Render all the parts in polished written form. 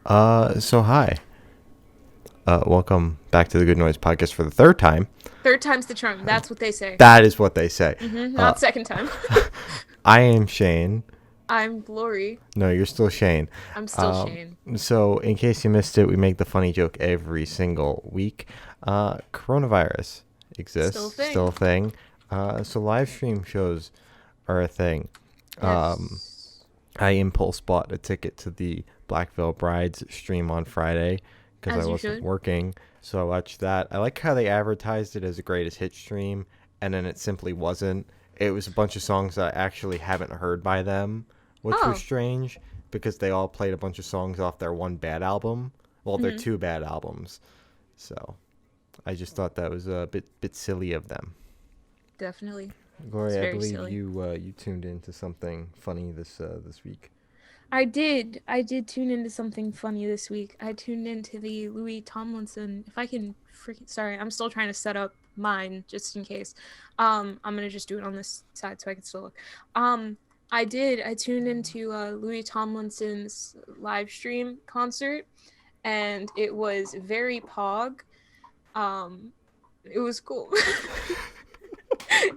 So hi. Welcome back to the Good Noise Podcast for the third time. Third time's the charm. That's what they say. That is what they say. Not second time. I am Shane. I'm Glory. No, you're still Shane. I'm still Shane. So in case you missed it, we make the funny joke every single week. Coronavirus exists. Still a thing. So live stream shows are a thing. Yes. I impulse bought a ticket to the Black Veil Brides stream on Friday because As I you wasn't should. working. So I watched that. I like how they advertised it as a greatest hit stream, and then it simply wasn't. It was a bunch of songs that I actually haven't heard by them, which was Oh. strange because they all played a bunch of songs off their one bad album. Well, their two bad albums. So I just thought that was a bit silly of them. Definitely. Gloria, I very believe silly. you tuned into something funny this week. I did. I did tune into something funny this week. I tuned into the Louis Tomlinson. If I can freaking. Sorry, I'm still trying to set up mine just in case. I'm gonna just do it on this side so I can still look. I did. I tuned into Louis Tomlinson's live stream concert, and it was very pog. It was cool.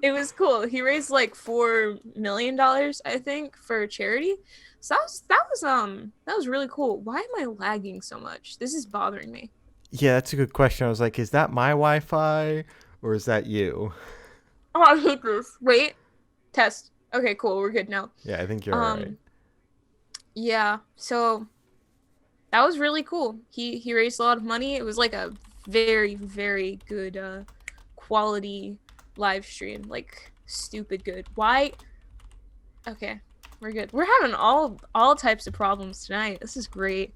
It was cool. He raised like $4 million, I think, for charity. So that was really cool. Why am I lagging so much? This is bothering me. Yeah, that's a good question. I was like, is that my Wi-Fi or is that you? Oh, I hate this. Wait, test. Okay, cool. We're good now. Yeah, I think you're all right. Yeah. So that was really cool. He raised a lot of money. It was like a very very good quality live stream. Like stupid good. Why? Okay, we're good. We're having all types of problems tonight. This is great.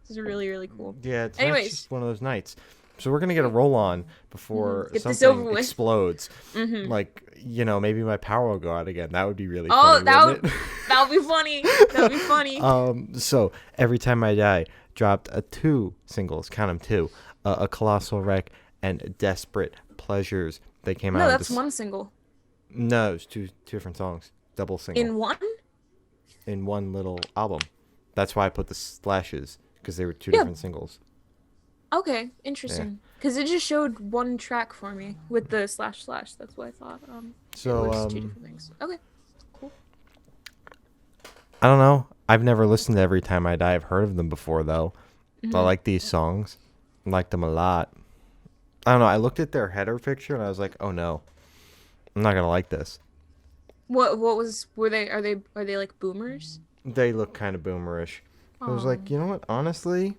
This is really really cool. Yeah, it's Anyways, just one of those nights. So we're gonna get a roll on before get this over something with. explodes. Like, maybe my power will go out again. That would be really Oh, funny, wouldn't it? that would be funny. That would be funny. So Every Time I Die dropped two singles, count them two, a Colossal Wreck and Desperate Pleasures. They came out. No, that's one single. No, it's two different songs, double single In one? in one little album. That's why I put the slashes because they were two different singles. Okay, interesting. Because it just showed one track for me with the slash slash. That's what I thought. So, it was two different things. Okay, cool. I don't know. I've never listened to Every Time I Die. I've heard of them before, though. I like these songs. I like them a lot. I don't know. I looked at their header picture and I was like, oh no, I'm not gonna like this. Were they are they like boomers? They look kind of boomerish. I was Aw. like, you know what? Honestly,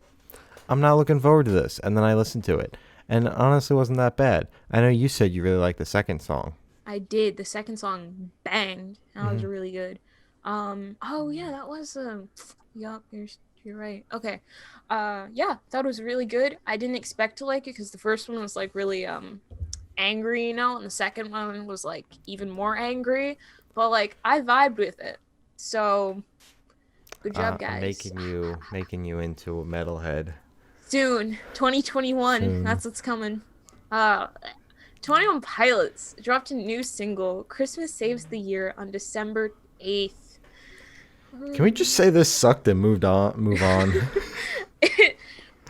I'm not looking forward to this. And then I listened to it, and it honestly wasn't that bad. I know you said you really liked the second song. I did. The second song banged. That was really good. Oh yeah, that was yup, you're right. Okay. Yeah, that was really good. I didn't expect to like it because the first one was like really angry, and the second one was like even more angry. But like I vibed with it. So good job, guys. Making you into a metalhead. Soon, 2021. Soon. That's what's coming. 21 Pilots dropped a new single, Christmas Saves the Year, on December 8th. Can we just say this sucked and move on?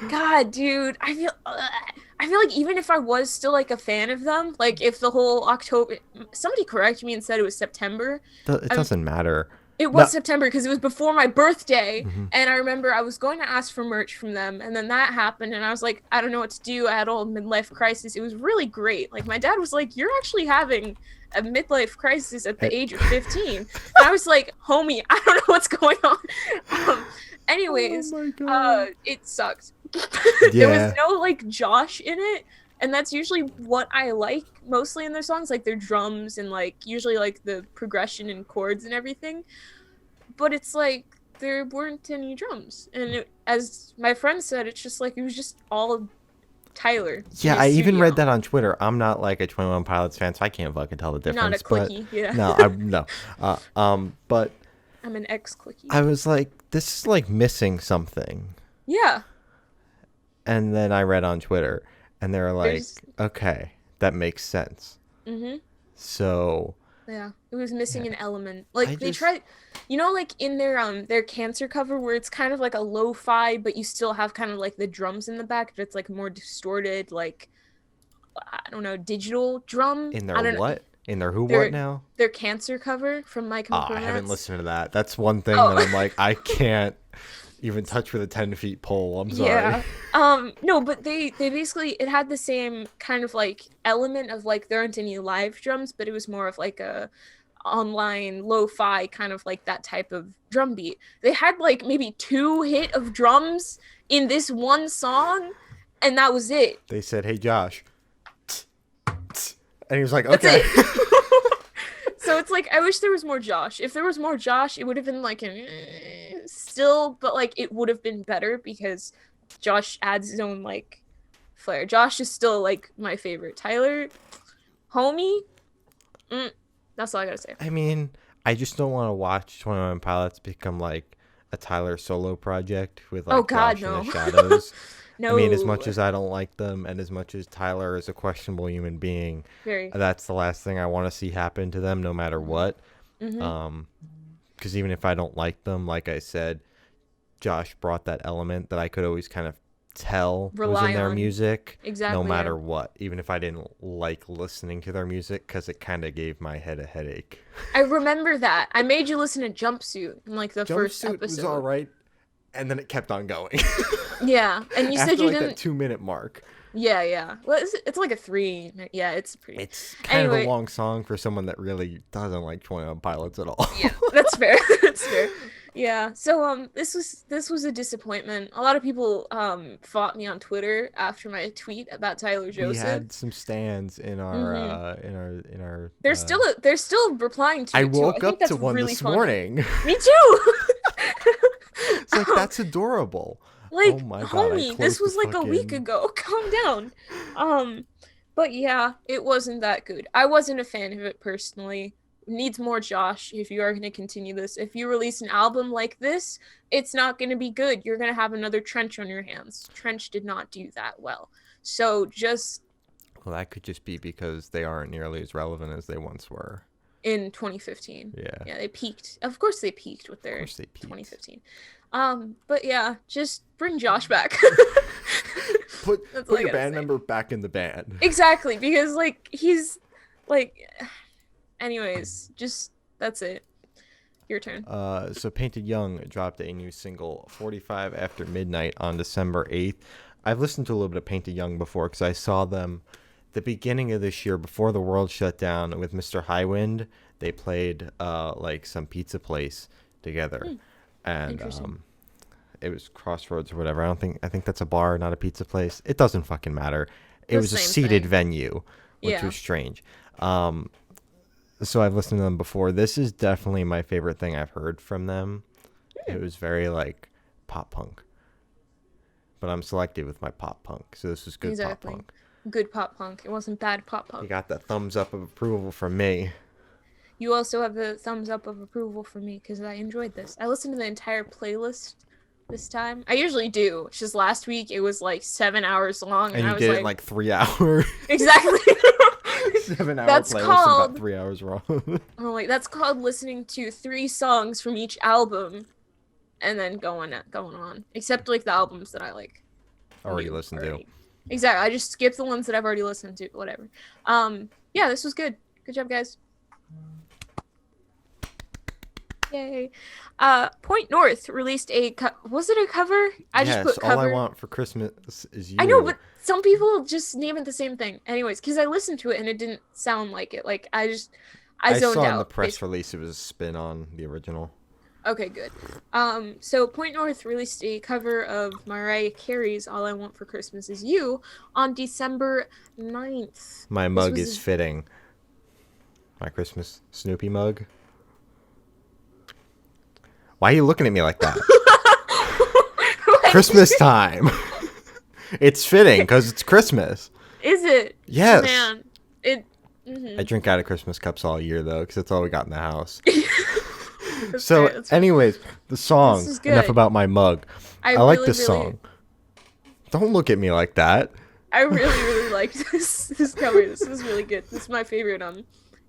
God, dude, I feel like even if I was still like a fan of them, like if the whole October, somebody corrected me and said it was September. It doesn't matter. It was September because it was before my birthday, and I remember I was going to ask for merch from them, and then that happened, and I was like, I don't know what to do. I had a whole midlife crisis. It was really great. Like my dad was like, "You're actually having a midlife crisis at the age of 15," and I was like, "Homie, I don't know what's going on." Anyways, Oh my God. it sucked. Yeah. There was no like Josh in it, and that's usually what I like mostly in their songs, like their drums and like usually like the progression and chords and everything. But it's like there weren't any drums, and as my friend said, it's just like it was just all Tyler. Yeah, I even read that on Twitter. I'm not like a 21 Pilots fan, so I can't fucking tell the difference. Not a clicky, yeah. No. But I'm an ex-clicky. I was like, this is like missing something. Yeah. And then I read on Twitter, and they were like, There's- okay, that makes sense. Mhm. So Yeah, it was missing Yeah. an element. I Like they just tried, like in their Cancer cover where it's kind of like a lo-fi, but you still have kind of like the drums in the back. It's like more distorted, like I don't know, digital drum. in I their don't know. what? In their who what Their now? their Cancer cover from My Ah, Chemical I haven't Romance. listened to that. That's one thing that Oh, I'm like, I can't even touch with a 10 feet pole. I'm sorry. yeah. No, but they basically it had the same kind of like element of like there aren't any live drums, but it was more of like a online lo-fi kind of like that type of drum beat. They had like maybe 2 hit of drums in this one song, and that was it. They said, "Hey Josh," and he was like, That's "Okay." it. So it's like I wish there was more Josh. If there was more Josh, it would have been like still, but like it would have been better because Josh adds his own like flair. Josh is still like my favorite. Tyler, homie, that's all I gotta say. I mean, I just don't want to watch 21 Pilots become like a Tyler solo project with Oh like God, Josh in no, the shadows. I mean, as much no, as I don't like them, and as much as Tyler is a questionable human being, very. that's the last thing I want to see happen to them, no matter what. Mm-hmm. Because even if I don't like them, like I said, Josh brought that element that I could always kind of tell was Rely in their on music, no exactly. Yeah. matter what. Even if I didn't like listening to their music, because it kind of gave my head a headache. I remember that. I made you listen to Jumpsuit in like the first Jumpsuit was all episode. right, and then it kept on going. Yeah, and you said After you like that didn't. 2 minute mark. Yeah, yeah. Well, it's like a 3. Yeah, it's pretty. It's kind of a Anyway, long song for someone that really doesn't like 21 Pilots at all. yeah, that's fair. That's fair. Yeah. So this was a disappointment. A lot of people fought me on Twitter after my tweet about Tyler We Joseph. had some stands in our Hmm. in our. They're still replying to I it too. I woke think up to that's one really this funny. morning. Me too. It's like, that's adorable. Oh Like, my god, I homie, this closed the was like a week fucking. ago. Calm down. Um, but yeah, it wasn't that good. I wasn't a fan of it personally. Needs more Josh if you are going to continue this. If you release an album like this, it's not going to be good. You're going to have another Trench on your hands. Trench did not do that well. So just Well, that could just be because they aren't nearly as relevant as they once were. in 2015. Yeah. Yeah, they peaked. Of course they peaked with Of their course they peaked. 2015. But yeah, just bring Josh back. Put That's all put I your gotta band say. member back in the band. Exactly, because like he's like anyways, just that's it. Your turn. So Painted Young dropped a new single, 45 After Midnight, on December 8th. I've listened to a little bit of Painted Young before because I saw them the beginning of this year before the world shut down with Mr. Highwind. They played like some pizza place together, and Interesting. it was Crossroads or whatever. I think that's a bar, not a pizza place. It doesn't fucking matter. It The was a same seated thing. venue, which Yeah. was strange. So I've listened to them before. This is definitely my favorite thing I've heard from them. It was very like pop punk, but I'm selective with my pop punk. So this was good pop Exactly. punk. Good pop punk. It wasn't bad pop You punk. got the thumbs up of approval from me. You also have the thumbs up of approval from me because I enjoyed this. I listened to the entire playlist this time. I usually do. It's just last week it was like 7 hours long, And and you I was did it in like, like 3 hours. exactly. 7 hour That's playlist called. about 3 hours long. I'm like, that's called listening to 3 songs from each album, and then going on. Except like the albums that I like. Already listened to. Exactly. I just skipped the ones that I've already listened to. Whatever. Yeah, this was good. Good job, guys. Yay. Point North released was it a cover? I just Yes, put all I cover. want for Christmas is you. I know, but some people just name it the same thing. Anyways, because I listened to it and it didn't sound like it. Like I I zoned saw out. in the press basically. release it was a spin on the original. Okay, good. So Point North released a cover of Mariah Carey's "All I Want for Christmas Is You" on December 9th. My This mug was is fitting. My Christmas Snoopy mug. Why are you looking at me like that? Christmas time. It's fitting because it's Christmas. Is it? Yes. Man, it. I drink out of Christmas cups all year though, because that's all we got in the house. That's So, fair, that's fair. anyways, the song. This is Enough good. about my mug. I I like really, this really- song. Don't look at me like that. I really, really liked this cover. This is really good. This is my favorite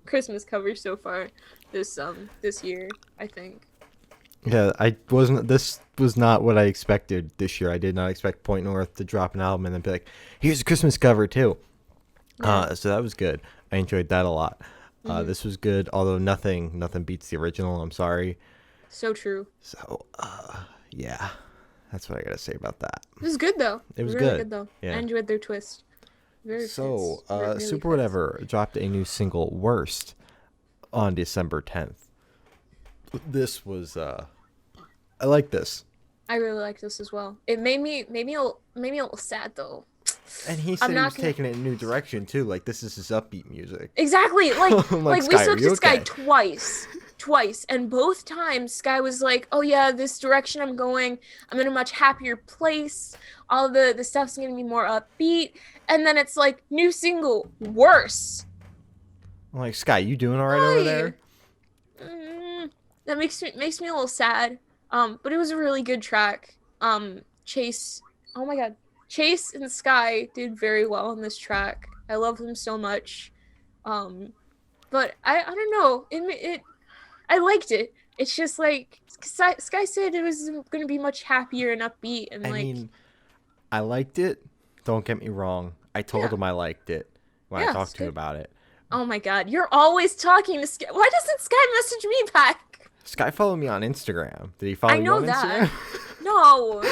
Christmas cover so far this year, I think. Yeah, I wasn't. This was not what I expected this year. I did not expect Point North to drop an album and then be like, "Here's a Christmas cover too." Yeah. So that was good. I enjoyed that a lot. Hmm. This was good, although nothing beats the original. I'm sorry. So true. So yeah, that's what I gotta say about that. It was good though. It was Really good. good though. I Yeah. enjoyed their twist. Very So fits. Really Super fits. Whatever dropped a new single, "Worst," on December 10th. This was I like this. I really like this as well. It made me a little sad though. And he I'm said he not was gonna taking it in a new direction too. Like, this is his upbeat music. exactly like I'm like, like we Sky, are spoke you to Sky okay? twice, and both times Sky was like, "Oh yeah, this direction I'm going, I'm in a much happier place. All the stuff's gonna be more upbeat." And then it's like new single, worse. I'm like, Sky, you doing all right over Why? there? That makes me a little sad. But it was a really good track. Chase, oh my god, Chase and Sky did very well on this track. I love them so much. Um, but I don't know. It I liked it. It's just like Sky said it was gonna be much happier and upbeat and I like mean, I liked it. Don't get me wrong. I told yeah, him I liked it when I yeah, it's talked to him good. about it. Oh my god, you're always talking to Sky. Why doesn't Sky message me back? Sky followed me on Instagram. Did he follow I you know on that. Instagram? No.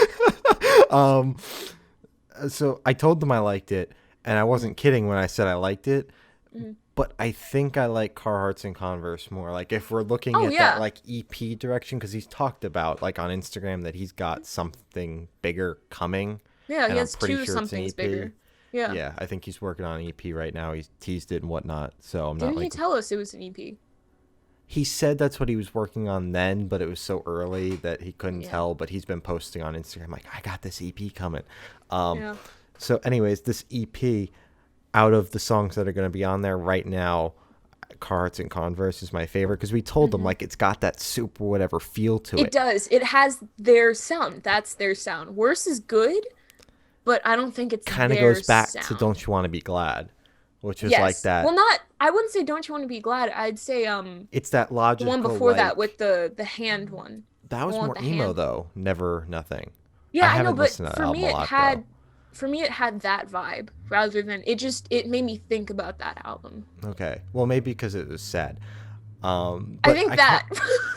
um, so I told them I liked it, and I Mhm, wasn't kidding when I said I liked it. mhm. But I think I like Carhartts and Converse more. Like, if we're looking Oh at that yeah. like EP direction, because he's talked about like on Instagram that he's got something bigger coming, Yeah, he and I'm has pretty two sure it's an somethings EP. bigger. Yeah. Yeah, I think he's working on an EP right now. He's teased it and whatnot. So I'm not Didn't he like, tell us it was an EP? he said that's what he was working on then, but it was so early that he couldn't Yeah. tell. But he's been posting on Instagram like, I got this EP coming. Um, Yeah. so anyways, this EP, out of the songs that are going to be on there right now, Carhartts and Converse is my favorite, because we told them Hmm. like it's got that super whatever feel to It it. does. It has their sound. That's their sound. Worse is good, but I don't think it's Kind of their goes back to sound. "Don't You Want to Be Glad," which was like Yes. Well, that. not. I wouldn't say "Don't You Want to Be Glad." I'd say It's that the one logical, before that with like, the hand one. that The was one more with the emo hand. though. Never Nothing. I Yeah, I know, haven't but listened to that album a lot though. for me it had that vibe rather than it made me think about that album. Okay, well maybe because it was sad. I But think that.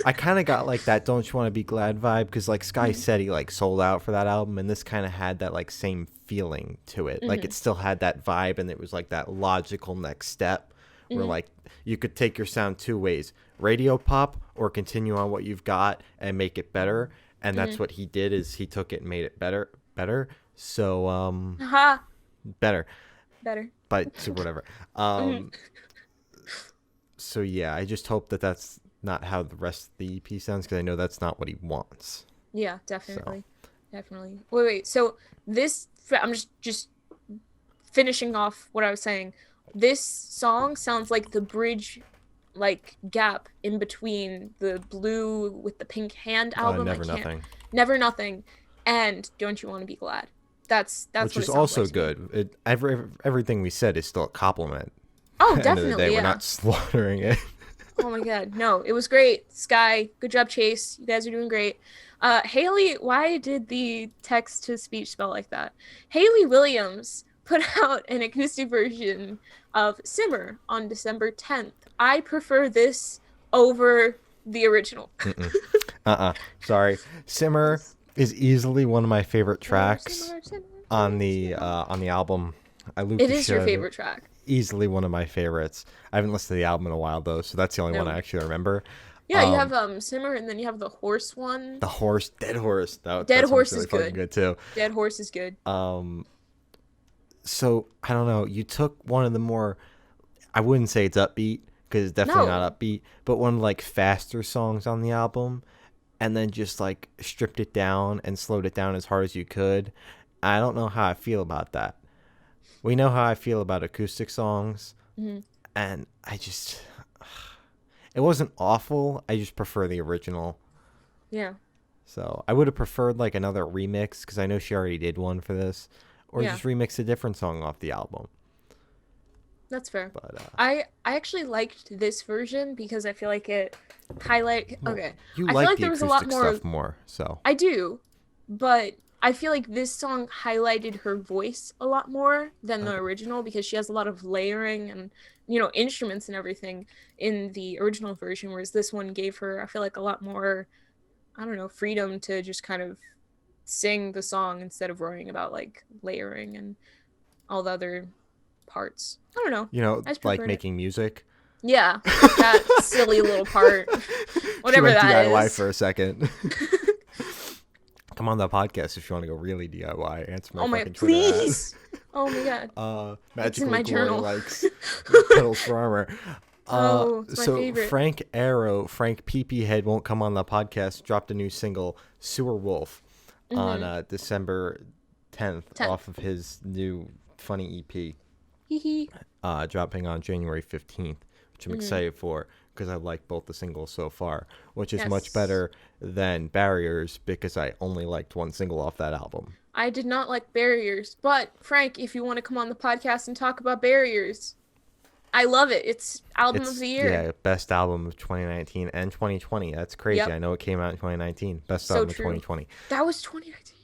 I kind of got like that "Don't You Want to Be Glad" vibe, because like Sky Mhm, said he like sold out for that album, and this kind of had that like same feeling to it. Like, it mhm, still had that vibe, and it was like that logical next step where mhm, like you could take your sound two ways: radio pop, or continue on what you've got and make it better. And that's mhm. what he did, is he took it and made it better. So Haha, better, better. but so whatever. Mhm. So yeah, I just hope that that's not how the rest of the EP sounds, because I know that's not what he wants. Yeah, So definitely. Definitely. Wait. So I'm just finishing off what I was saying. This song sounds like the bridge like gap in between the blue with the pink hand album. I Never can't Nothing, Never Nothing and Don't You Want to Be Glad. That's which what is it sounds also like to me. good. Everything we said is still a compliment. Oh, At the end of the day, definitely, we're yeah. not slaughtering it. Oh my god. No, it was great. Sky, good job, Chase. You guys are doing great. Haley, why did the text to speech spell like that? Haley Williams put out an acoustic version of Simmer on December 10th. I prefer this over the original. Sorry. Simmer is easily one of my favorite Simmer, tracks simmer, simmer, on simmer, the simmer. album. I looped It the is your shit out of it. favorite track. Easily one of my favorites. I haven't listened to the album in a while though, so that's the only one I No. actually remember. Yeah, you have Simmer and then you have the horse one. The horse, Dead Horse. Dead That song's Horse really is fucking good. good too. Dead Horse is good. So I don't know. You took one of the more, I wouldn't say it's upbeat, because it's definitely No. not upbeat, but one of like faster songs on the album, and then just like stripped it down and slowed it down as hard as you could. I don't know how I feel about that. We know how I feel about acoustic songs, Hmm. and I just, it wasn't awful. I just prefer the original. Yeah. So I would have preferred like another remix, because I know she already did one for this, or Yeah. just remix a different song off the album. That's fair. But I actually liked this version because I feel like it well, okay. you I feel like like the there was a lot acoustic more. stuff more, so I do, but I feel like this song highlighted her voice a lot more than the okay. original because she has a lot of layering and instruments and everything in the original version, whereas this one gave her, I feel like, a lot more, I don't know, freedom to just kind of sing the song instead of worrying about like layering and all the other parts. I don't know. You know, I just like preferred it. making music. Yeah, that silly little part. She Whatever went that DIY is. for a second. Come on the podcast if you want to go really DIY. Answer my Oh my, fucking Twitter at please. Oh my god. It's in magically my Gloria journal. likes pedals for armor. Oh, it's my So favorite. Frank Iero, Frank PP Head won't come on the podcast. Dropped a new single, Sewer Wolf, on Mm-hmm. December 10th 10th. off of his new funny EP, Hee hee. dropping on January 15th, which I'm Mm-hmm. excited for because I like both the singles so far, which is much Yes. better than Barriers because I only liked one single off that album. I did not like Barriers, but Frank, if you want to come on the podcast and talk about Barriers, I love it. It's album of It's, the year. yeah, best album of 2019 and 2020. That's crazy. Yep. I know it came out in 2019. Best So album of true. 2020. That was 2019.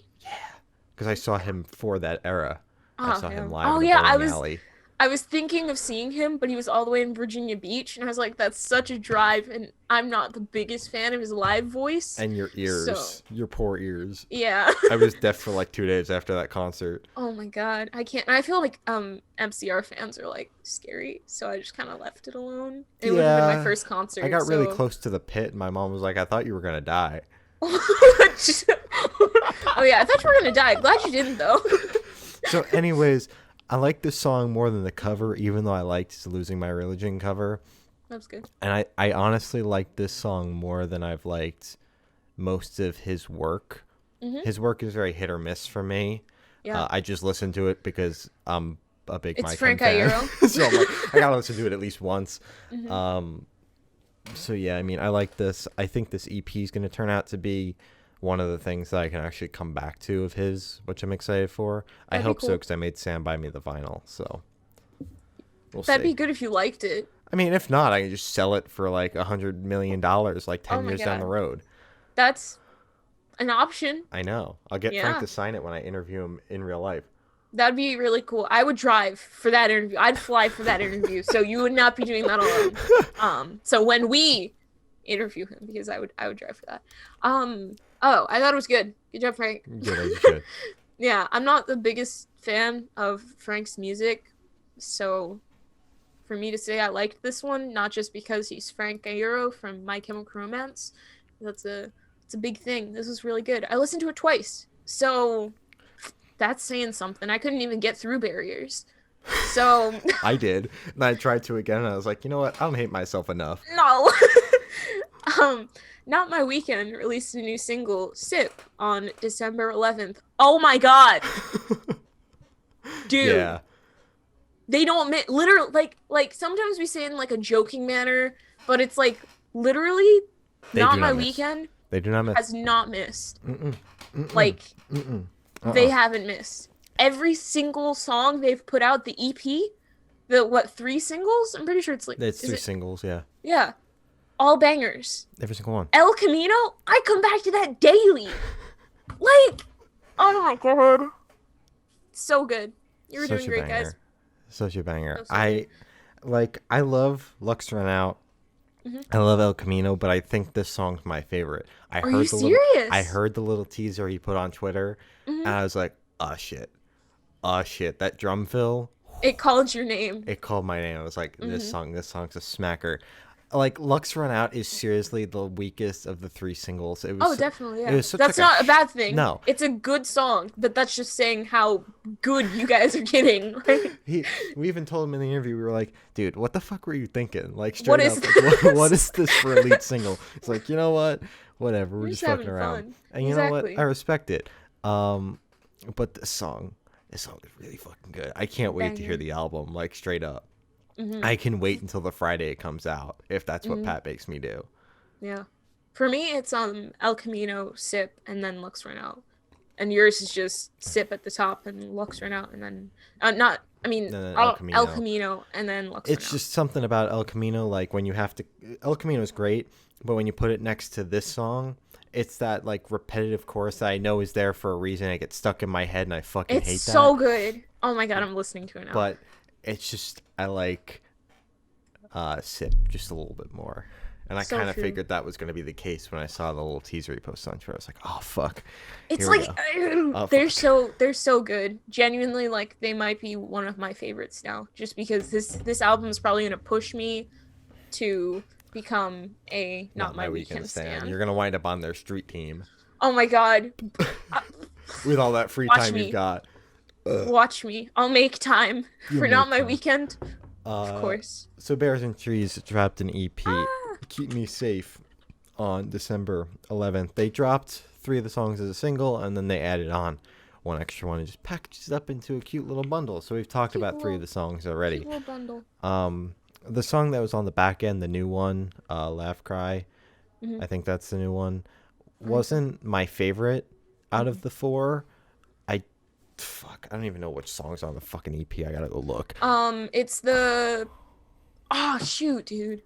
Because I saw him for that era. I Oh, saw him yeah. live Oh in a yeah, bowling alley. I was thinking of seeing him, but he was all the way in Virginia Beach, and I was like, that's such a drive, and I'm not the biggest fan of his live voice. And your So, ears. Your poor ears. yeah. I was deaf for like 2 days after that concert. Oh my God. I can't. I feel like MCR fans are like scary, so I just kind of left it alone. It would have been my Yeah. first I concert, got really so close to the pit, and my mom was like, I thought you were going to die. Oh yeah, I thought you were gonna die. Glad you didn't though. So, anyways, I like this song more than the cover, even though I liked his Losing My Religion cover. That's good. And I honestly like this song more than I've liked most of his work. Hmm. His work is very hit or miss for me. Yeah. I just listen to it because I'm a big It's Mike Frank fan. Iero. So I'm like, I gotta listen to it at least once. Hmm. So yeah, I mean, I like this. I think this EP is going to turn out to be one of the things that I can actually come back to of his, which I'm excited for. I That'd be hope so cool. because I made Sam buy me the vinyl. So we'll That'd see. be good if you liked it. I mean, if not, I can just sell it for like $100 million, like Oh 10 my years down the God. road. That's an option. I know. I'll get Frank Yeah. to sign it when I interview him in real life. That'd be really cool. I would drive for that interview. I'd fly for that interview. So you would not be doing that alone. So when we interview him, because I would drive for that. Oh, I thought it was good. Good job, Frank. Good as you should. Yeah, I'm not the biggest fan of Frank's music, so for me to say I liked this one, not just because he's Frank Iero from My Chemical Romance, it's a big thing. This was really good. I listened to it twice, so that's saying something. I couldn't even get through barriers. So I did. And I tried to again, and I was like, you know what? I don't hate myself enough. no. Not My Weekend released a new single, Sip, on December 11th. Oh my god. Dude. Yeah. They don't literally like sometimes we say it in like a joking manner, but it's like literally They Not do My not miss. Weekend They do not miss. has not missed. Mm-mm. Mm-mm. Like Mm-mm. they haven't missed. Every single song they've put out, the EP, the what, 3 singles? I'm pretty sure it's like It's is three it? singles, yeah. Yeah. All bangers. Every single one. El Camino, I come back to that daily. Like, oh my god. So good. You were Such doing a great, banger. guys. Such a banger. So good. I love Lux Run Out. Mhm. I love El Camino, but I think this song's my favorite. Are you serious? I heard the little teaser he put on Twitter, Mhm. and I was like, oh shit. Oh shit. That drum fill, It called your name. it called my name. I was like, Mhm. this song's a smacker. Like, Lux Run Out is seriously the weakest of the 3 singles. It was Oh, definitely, it yeah. was such That's like not a bad thing. No. It's a good song, but that's just saying how good you guys are getting. We even told him in the interview, we were like, dude, what the fuck were you thinking? Like, straight What up, is like, this? what is this for a lead single? It's like, you know what? Whatever, we're We're just just fucking having around. fun. And you know Exactly. what? I respect it. But this song is really fucking good. I can't wait to hear Banger. the album, like, straight up. Mhm. I can wait until the Friday it comes out, if that's what Mhm. Pat makes me do. Yeah. For me, it's El Camino, Sip, and then Lux Run Out. and yours is just Sip at the top and Lux Run Out, and then not. I mean, And then El El Camino. Camino, and then Lux Run It's Out. just something about El Camino, like when you have to. El Camino is great, but when you put it next to this song, it's that like repetitive chorus that I know is there for a reason. It gets stuck in my head, and I fucking It's hate so that. good. Oh my god, I'm listening to it now. But it's just I like Sip just a little bit more. And I So kind of true. figured that was going to be the case when I saw the little teaser he posted on Twitter. I was like, oh fuck, It's here we like go. they're Fuck. so good. Genuinely, like they might be one of my favorites now, just because this album is probably gonna push me to become a Not not my my weekend weekend stand. stan. You're gonna wind up on their street team Oh my god, uh, with all that free watch time you've me, got. watch me. I'll make time You'll for not make my time. weekend, of Uh, course. so Bears and Trees dropped an EP, Ah, "Keep Me Safe," on December 11th. They dropped 3 of the songs as a single, and then they added on one extra one and just packaged it up into a cute little bundle. So we've talked cute about 3 of little, the songs cute already. little bundle. The song that was on the back end, the new one, "Laugh Cry," Mm-hmm. I think that's the new one, I think so. wasn't my favorite out Mm-hmm. of the 4. I I don't even know which songs on the fucking EP. I gotta go look. It's the oh shoot, dude.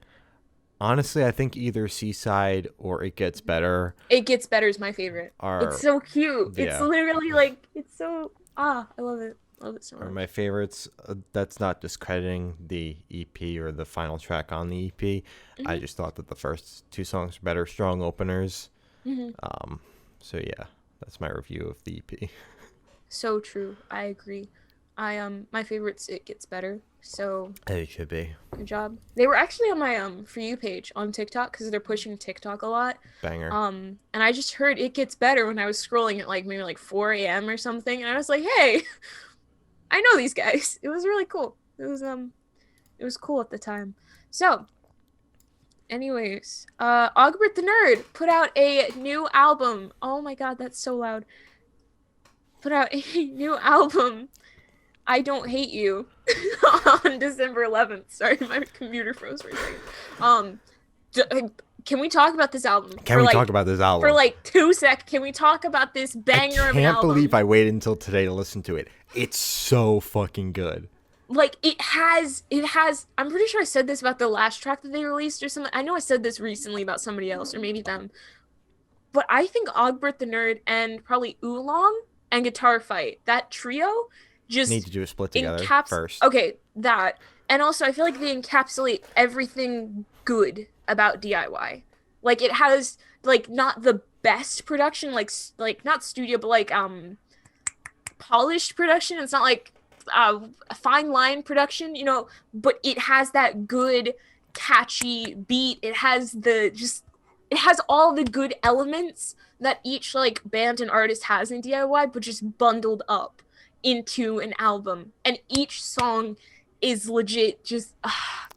Honestly, I think either Seaside or It Gets Better It Gets Better is my favorite. It's are, so cute. It's yeah, literally like it's so I love it. Love it so are much. my favorites. That's not discrediting the EP or the final track on the EP. I Hmm. just thought that the first 2 songs were better, strong openers. Hmm. So yeah, that's my review of the EP. So true. I agree. I my favorite's It Gets Better. So It should be good job. They were actually on my For You page on TikTok because they're pushing TikTok a lot. banger. And I just heard It Gets Better when I was scrolling at like maybe like 4 a.m. or something, and I was like, hey, I know these guys. It was really cool. It was cool at the time. So, anyways, Ogbert the Nerd put out a new album. Oh my god, that's so loud. Put out a new album. I Don't Hate You on December 11th. Sorry, my computer froze for a second. Um, can we talk about this album Can we talk about this for album? like 2 seconds? Can we talk about this I banger of an can't album? believe I waited until today to listen to it. It's so fucking good. Like it has. I'm pretty sure I said this about the last track that they released or something. I know I said this recently about somebody else or maybe them, but I think Ogbert the Nerd and probably Oolong and Guitar Fight, that trio, Need just to do a split together first. okay, that. And also I feel like they encapsulate everything good about DIY. Like it has like not the best production, like not studio, but like polished production. It's not like a fine line production, but it has that good catchy beat. It has it has all the good elements that each like band and artist has in DIY, but just bundled up into an album. And each song is legit just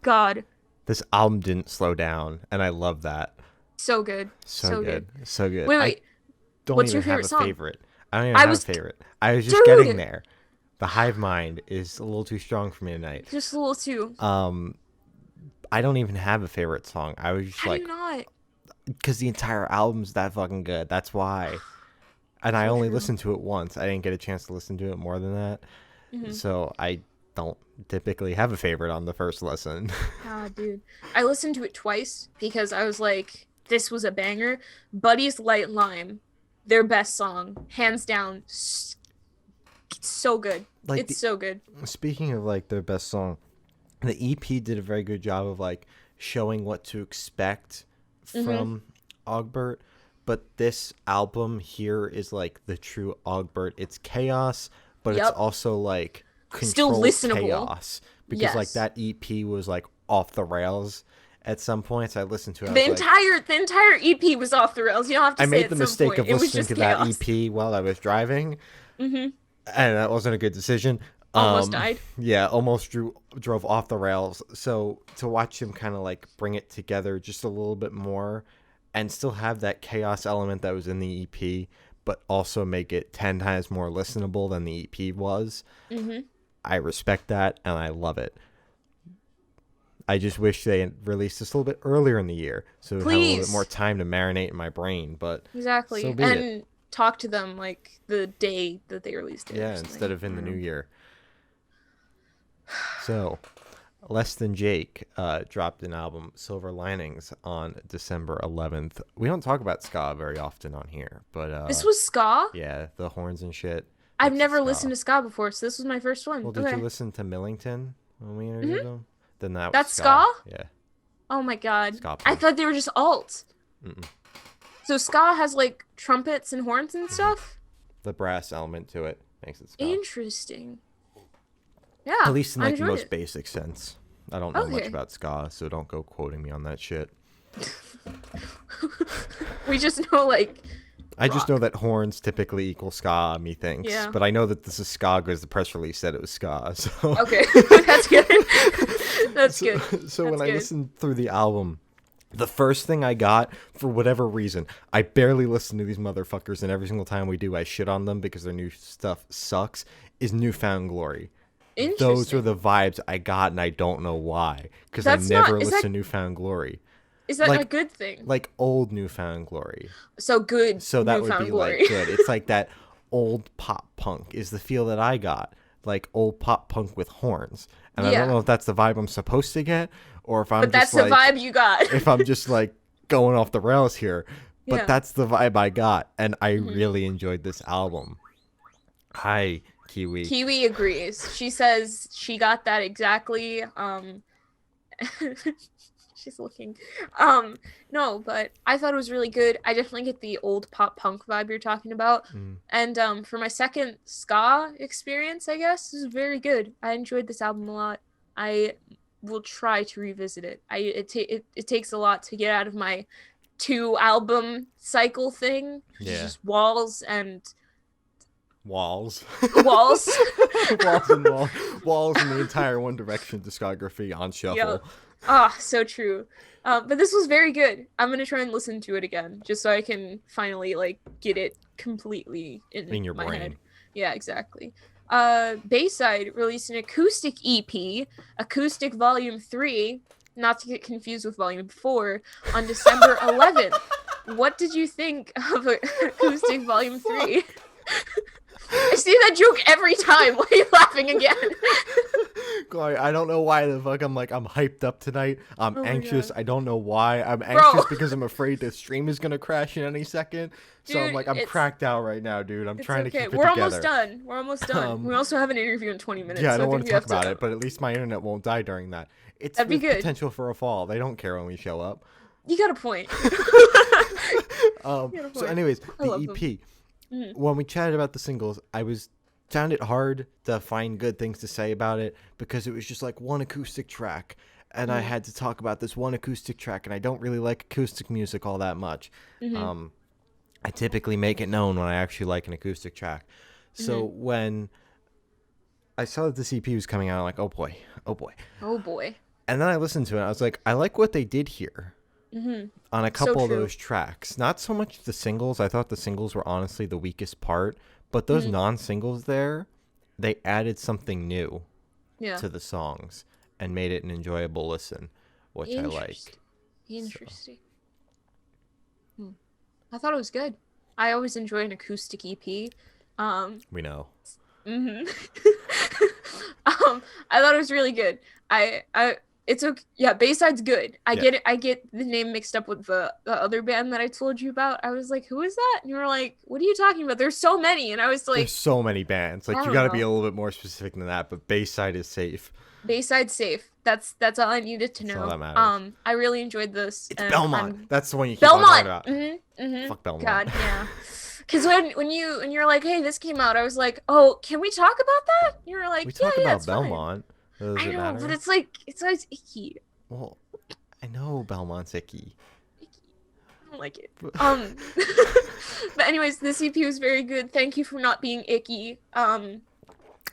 god, This album didn't slow down, and I love that. so good. So So good. good. So good. Wait, I wait. don't What's even your have favorite a song? favorite. I don't even I have a was favorite. I was just getting dude, there. The hive mind is a little too strong for me tonight. just a little too. I don't even have a favorite song. I was just How do like, you not? because the entire album's that fucking good. That's why. And I So only true. listened to it once. I didn't get a chance to listen to it more than that. Hmm. So I don't typically have a favorite on the first listen. Ah, dude. I listened to it twice because I was like, this was a banger. Buddy's Light Lime, their best song, hands down. It's so good. Like It's so good. speaking of like their best song, the EP did a very good job of like showing what to expect Hmm. from Ogbert. But this album here is like the true Ogbert. It's chaos, but it's Yep. also like Still controlled listenable. chaos. Because like Yes. that EP was like off the rails at some points. I listened to it. I The was like, entire EP was off the rails. You don't have to I say made at the some mistake point. of It was listening just to chaos. that EP while I was driving, Hmm. and that wasn't a good decision. Almost died. Yeah, almost drove off the rails. So to watch him kind of like bring it together just a little bit more, and still have that chaos element that was in the EP, but also make it 10 times more listenable than the EP was. Hmm. I respect that, and I love it. I just wish they had released this a little bit earlier in the year, so it would have a little bit more Please. time to marinate in my brain. But Exactly. so be it. And talk to them like the day that they released it. Yeah, Or instead something. of in I the don't new know. year. So, Less Than Jake dropped an album, Silver Linings, on December 11th. We don't talk about ska very often on here, but This was ska. yeah, the horns and shit. I've It's never ska. listened to ska before, so this was my first one. Well, did you Okay. listen to Millington when we interviewed Hmm. them? Then that was That's ska? ska. Yeah, Oh my god. ska I punk. thought they were just alt. Mm-mm. So ska has like trumpets and horns and Hmm. stuff? The brass element to it makes it ska. Interesting. At Yeah, least in I like the enjoyed most it. basic sense. I don't know much Okay. about ska, so don't go quoting me on that shit. We just know like I just know rock. that horns typically equal ska, methinks. Yeah. But I know that this is ska because the press release said it was ska. So, Okay. That's good. That's so, good. so when That's I good. listened through the album, the first thing I got, for whatever reason, I barely listen to these motherfuckers, and every single time we do, I shit on them because their new stuff sucks, is Newfound Glory. Those are Interesting. the vibes I got, and I don't know why. Because I That's not never listened to Newfound Glory. is that a Like, good thing? like old Newfound Glory. So good So that would newfound be like glory. good. It's like that old pop punk is the feel that I got. Like old pop punk with horns. And I don't Yeah. know if that's the vibe I'm supposed to get or if I'm But that's just the like vibe you got. if I'm just like going off the rails here. But Yeah. that's the vibe I got and I Mhm. really enjoyed this album. Hi, Kiwi. Kiwi agrees. She says she got that exactly. She's looking. No, but I thought it was really good. I definitely get the old pop punk vibe you're talking about. Mm. And for my second ska experience, I guess, this is very good. I enjoyed this album a lot. I will try to revisit it. It takes a lot to get out of my 2 album cycle thing. It's Yeah. just walls and Walls. walls. walls and walls. Walls and the entire One Direction discography on shuffle. Yep. Ah, so true. But this was very good. I'm gonna try and listen to it again, just so I can finally like get it completely In your my brain. head. Yeah, exactly. Bayside released an acoustic EP, Acoustic Volume 3, not to get confused with Volume 4, on December 11th. What did you think of Acoustic Volume 3? I see that joke every time. Why are you laughing again? Glory, I don't know why the fuck I'm hyped up tonight. I'm Oh my anxious. God. I don't know why. I'm anxious Bro. because I'm afraid the stream is gonna crash in any second. So I'm Dude, like, I'm it's- cracked out right now, dude. I'm It's trying to okay. keep it We're together. almost done. We're almost done. We also have an interview in 20 minutes. Yeah, I so don't want think to we talk have about it, but at least my internet won't die during that. It's That'd be with good. potential for a fall. They don't care when we show up. You got a point. So point. anyways, I the love EP. Mhm. When we chatted about the singles, found it hard to find good things to say about it because it was just like one acoustic track, and I had to talk about this one acoustic track, and I don't really like acoustic music all that much. I typically make it known when I actually like an acoustic track. So when I saw that this EP was coming out, I'm like, oh boy. Oh boy. And then I listened to it. I was like, I like what they did here on a couple of true. those tracks. Not so much the singles. I thought the singles were honestly the weakest part. But those non-singles there, they added something new Yeah. to the songs and made it an enjoyable listen, which I like. Interesting. I thought it was good. I always enjoy an acoustic EP. We know. I thought it was really good. It's okay. Yeah, Bayside's good. I Yeah. get it. I get the name mixed up with the other band that I told you about. I was like, who is that? And you were like, what are you talking about? There's so many. And I was like, There's so many bands. Like, I you don't got to be know. a little bit more specific than that, but Bayside is safe. Bayside's safe. That's all I needed to That's know. all that matters. I really enjoyed this. It's and Belmont. That's the one you keep on talking about. Fuck Belmont. God, yeah. Because when you're like, hey, this came out, I was like, oh, can we talk about that? You were like, We yeah, talk yeah, about it's fine. Belmont. Does I it know, matter? but it's like it's always icky. Well, I know Belmont's icky. I don't like it. But anyways, this EP was very good. Thank you for not being icky.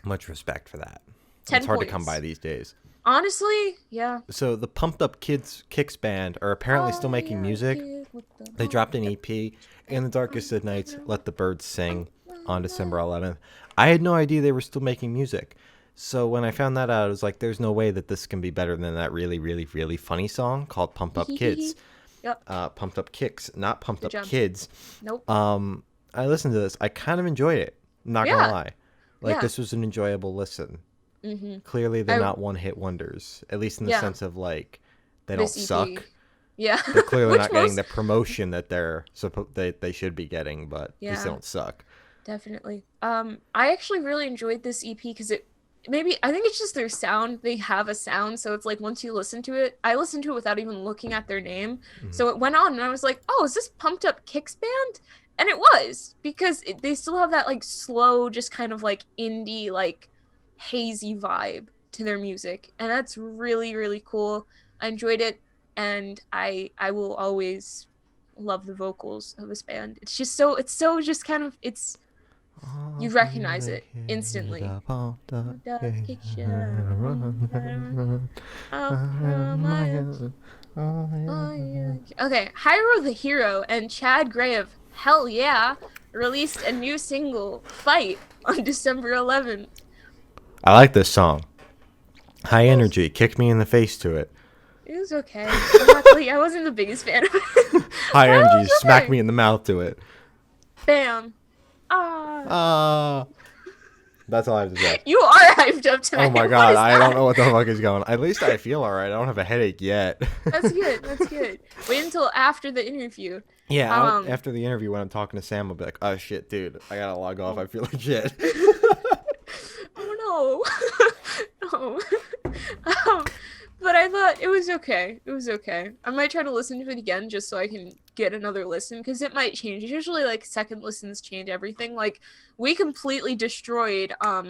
Much respect for that. 10 It's hard to come points. by these days. Honestly, yeah. So the Pumped Up Kids Kicks band are apparently still making music. They dropped an EP, In the Darkest of Nights, Let the Birds Sing, on December 11th. I had no idea they were still making music. So when I found that out, I was like, there's no way that this can be better than that really, really, really funny song called Pump Up Kids. Yep. Pumped Up Kicks, not Pumped Good Up job. Kids. Nope. I listened to this. I kind of enjoyed it. I'm not gonna Yeah, lie. Like, yeah. this was an enjoyable listen. Mm-hmm. Clearly, they're I not one-hit wonders. At least in the yeah. sense of like, they don't This EP. suck. Yeah. They're clearly Which not getting most the promotion that they should be getting, but at least they yeah. don't suck. Definitely. I actually really enjoyed this EP because it maybe I think it's just their sound. They have a sound, so it's like once you listen to it, I listened to it without even looking at their name. Mm-hmm. So it went on, and I was like, "Oh, is this Pumped Up Kicks band?" And it was because they still have that like slow, just kind of like indie, like hazy vibe to their music, and that's really really cool. I enjoyed it, and I will always love the vocals of this band. It's so just kind of it's you recognize it instantly. Okay, Hyro the Hero and Chad Gray of Hell Yeah released a new single, Fight, on December 11th. I like this song. High It was, energy. Kick me in the face to it. it was okay. Luckily, I wasn't the biggest fan of it. High But it energy. was Smack okay. me in the mouth to it. Bam. Ah. Ah. That's all I have to say. You are hyped up tonight. Oh my What god, is I don't that? know what the fuck is going on. At least I feel alright. I don't have a headache yet. That's good. That's good. Wait until after the interview. Yeah, Um. after the interview when I'm talking to Sam, I'll be like, oh shit, dude, I gotta log off. I feel like shit. Oh no. No. Um, but I thought it was okay. It was okay. I might try to listen to it again just so I can get another listen because it might change. Usually, like second listens change everything. Like we completely destroyed. At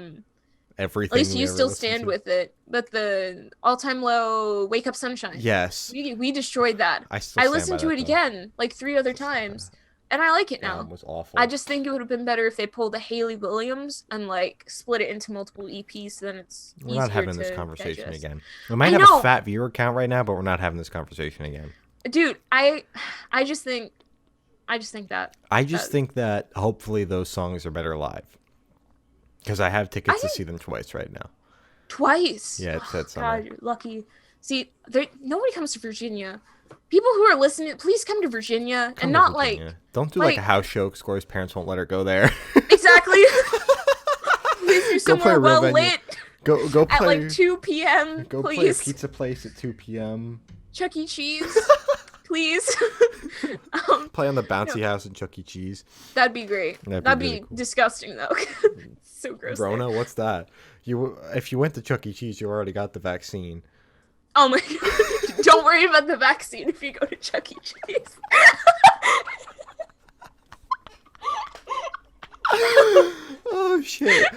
Everything least we you ever still listened stand to. with it. But the all-time low, Wake Up Sunshine. Yes. We destroyed that. I still I stand listened by to that, it though. again like 3 other times, and I like it That now. album was awful. I just think it would have been better if they pulled a Hayley Williams and like split it into multiple EPs. So then it's We're easier not having to this conversation digest. again. We might I have know, a fat viewer count right now, but we're not having this conversation again. dude. I just think that I just that- think that hopefully those songs are better live. Because I have tickets to I- see them twice right now. twice. Yeah, it's that God, summer. you're lucky. See, nobody comes to Virginia. People who are listening, please come to Virginia Come and to not Virginia. like Don't do like a like- house show because Corey's parents won't let her go there. exactly. Please do Go play somewhere a real well venue. lit Go play at like 2 p.m. Go play a Please, pizza place at 2 p.m. Chuck E. Cheese. Please. Play on the bouncy house in Chuck E. Cheese. That'd be great. That'd That'd be be really cool. disgusting though. So gross. there. Rona, what's that? If you went to Chuck E. Cheese, you already got the vaccine. Oh my god. Don't worry about the vaccine if you go to Chuck E. Cheese. Oh shit.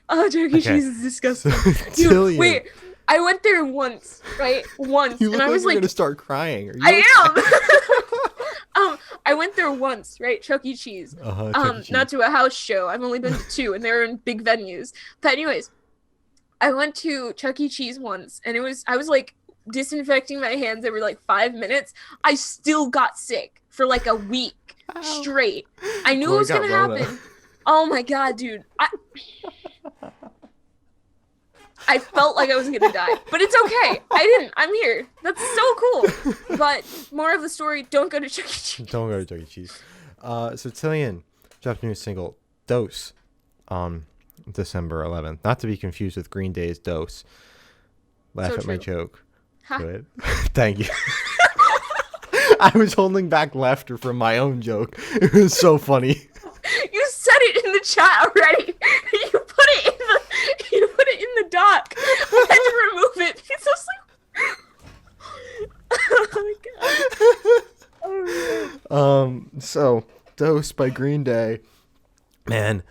Oh, Chuck E. Okay. Cheese is disgusting. So, Dude, Tillian, wait. I went there once, right? Once. you look And I like was you're like, gonna start crying. Are you I am. I went there once, right? Chuck E. Cheese. Chuck E. Cheese. Not to a house show. I've only been to 2, and they were in big venues. But anyways, I went to Chuck E. Cheese once, and I was like disinfecting my hands every like 5 minutes. I still got sick for like a week straight. I knew Boy, it was got gonna Rona. happen. Oh my god, dude. I felt like I was gonna die, but it's okay. I didn't. I'm here. That's so cool. But more of the story: don't go to Chuck E. Cheese. Don't go to Chuck E. Cheese. So Tillian dropped a new single, Dose, on December 11th. Not to be confused with Green Day's Dose. Laugh So at my true. joke. Ha. Good. Thank you. I was holding back laughter from my own joke. It was so funny. You said it in the chat already. You put it in the doc. I had to remove it because I was like, oh my god. Oh man. So Dose by Green Day. Man,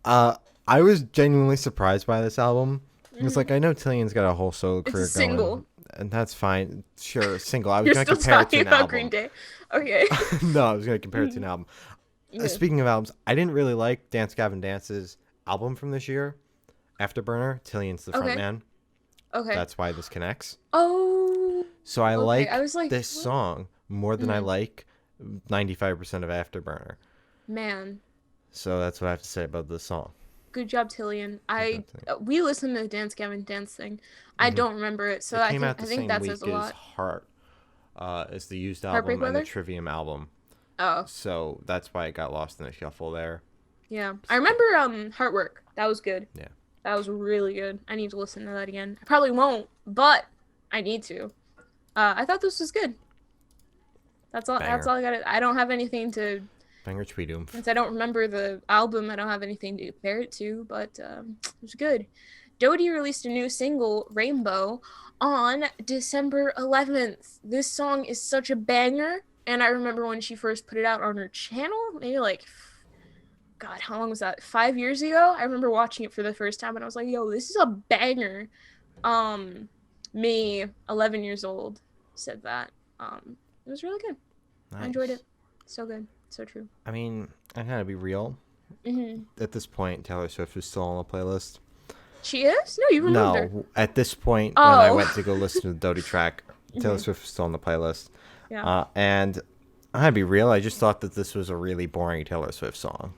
I was genuinely surprised by this album. It's like I know Tillian's got a whole solo It's a career single. going, and that's fine. Sure, single. I was You're gonna still compare it to talking an about album. Green Day. Okay. No, I was gonna compare it to an album. Yeah. Speaking of albums, I didn't really like Dance Gavin Dance's album from this year, Afterburner. Tillian's the front Okay. man. Okay. That's why this connects. Oh. So I like I was like, this what? song more than I like 95% of Afterburner. Man. So that's what I have to say about this song. Good job, Tillian. job, We listened to the Dance Gavin Dance thing. I don't remember it, so It I came think out the I think same that week says a as lot. Heart, as the used Heartbreak album and the Weather? Trivium album. Oh, So that's why it got lost in the shuffle there. yeah. I remember Heartwork. That was good. Yeah. That was really good. I need to listen to that again. I probably won't, but I need to. I thought this was good. That's all. That's Banger. all I got. I don't have anything to. Banger Tweedoomph. Since I don't remember the album, I don't have anything to compare it to. But it was good. Dodie released a new single, Rainbow, on December 11th. This song is such a banger, and I remember when she first put it out on her channel, maybe like, God, how long was that? 5 years ago. I remember watching it for the first time, and I was like, "Yo, this is a banger." Um, Me, 11 years old, said that. It was really good. I enjoyed Nice. it. So good. So true. I mean, I gotta be real. Hmm. At this point, Taylor Swift is still on the playlist. She is? No, you removed her. No, at this point, when I Oh. went to go listen to the Dodie track, Taylor Mhm. Swift was still on the playlist. Yeah. And I gotta be real. I just thought that this was a really boring Taylor Swift song.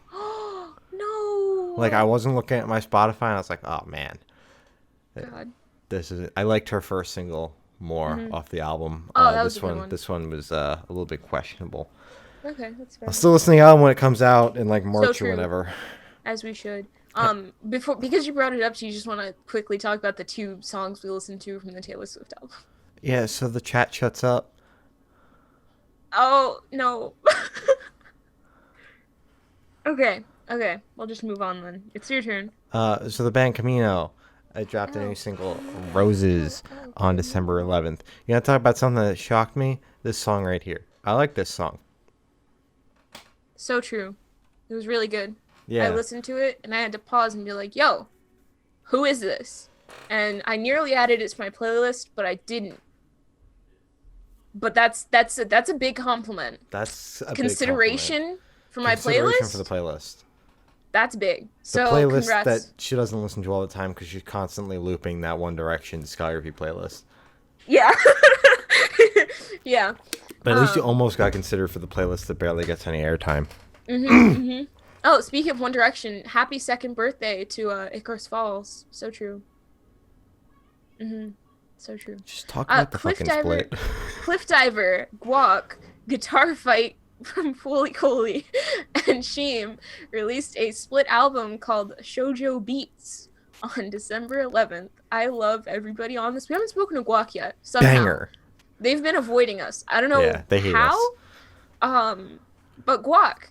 Like, I No. wasn't looking at my Spotify, and I was like, oh man, God. this is. I liked her first single more Hmm. off the album. Oh, that was a good one. This one was a little bit questionable. Okay, that's I'll fair. still listen to the album when it comes out in like So March or true. whenever. As we should. Uh, Before because you brought it up, do you just want to quickly talk about the two songs we listened to from the Taylor Swift album? Yeah, so the chat shuts up. Oh no. Okay. Okay. We'll just move on then. It's your turn. So the band Camino dropped a new Oh. single, Roses, Oh, on come December on. 11th. You want to talk about something that shocked me? This song right here. I like this song. So true. It was really good. I Yeah, listened to it and I had to pause and be like, "Yo, who is this?" And I nearly added it to my playlist, but I didn't. But that's a big compliment. that's a big compliment. Consideration for my Consideration for the playlist. playlist. That's big. The So playlist that congrats. she doesn't listen to all the time because she's constantly looping that One Direction discography playlist. Yeah. Yeah. But at least you Um. almost got considered for the playlist that barely gets any airtime. Mhm. Mhm. Oh, speaking of One Direction, happy second birthday to Icarus Falls. So true. Mhm. So true. Just talk about the Cliff fucking Diver, split. Cliff Diver, Guac, Guitar Fight from Foley Coley, and Sheem released a split album called Shoujo Beats on December 11th. I love everybody on this. We haven't spoken to Guac yet. Somehow Banger. they've been avoiding us. I don't know Yeah, they hate how. us. But Guac,